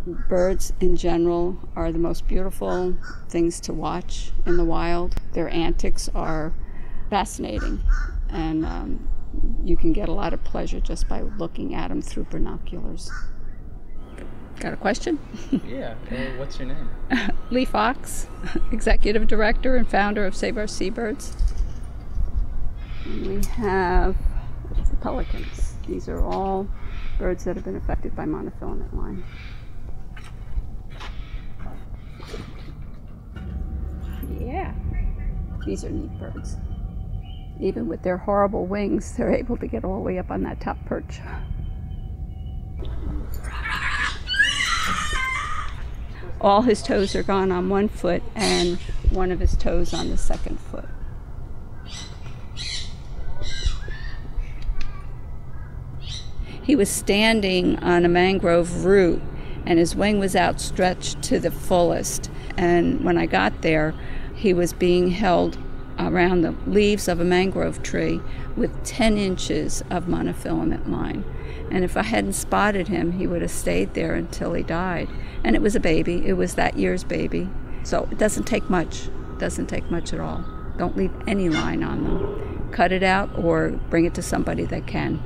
Birds in general are the most beautiful things to watch in the wild. Their antics are fascinating, and you can get a lot of pleasure just by looking at them through binoculars. Got a question? Yeah. What's your name? Lee Fox, Executive Director and founder of Save Our Seabirds. And we have the pelicans. These are all birds that have been affected by monofilament line. Yeah, these are neat birds. Even with their horrible wings, they're able to get all the way up on that top perch. All his toes are gone on one foot and one of his toes on the second foot. He was standing on a mangrove root and his wing was outstretched to the fullest. And when I got there, he was being held around the leaves of a mangrove tree with 10 inches of monofilament line. And if I hadn't spotted him, he would have stayed there until he died. And it was a baby. It was that year's baby. So it doesn't take much. It doesn't take much at all. Don't leave any line on them. Cut it out or bring it to somebody that can.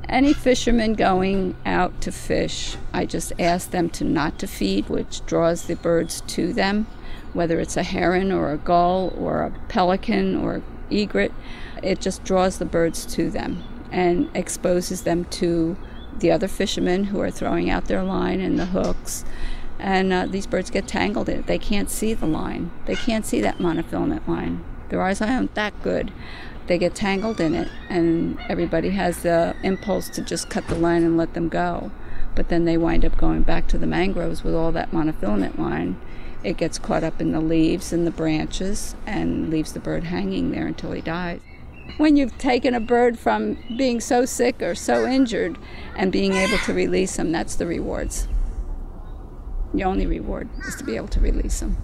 Any fishermen going out to fish, I just ask them to not to feed, which draws the birds to them, whether it's a heron or a gull or a pelican or egret. It just draws the birds to them and exposes them to the other fishermen who are throwing out their line and the hooks. And these birds get tangled in it. They can't see the line. They can't see that monofilament line. Their eyes aren't that good. They get tangled in it, and everybody has the impulse to just cut the line and let them go. But then they wind up going back to the mangroves with all that monofilament line. It gets caught up in the leaves and the branches and leaves the bird hanging there until he dies. When you've taken a bird from being so sick or so injured and being able to release them, that's the rewards. The only reward is to be able to release them.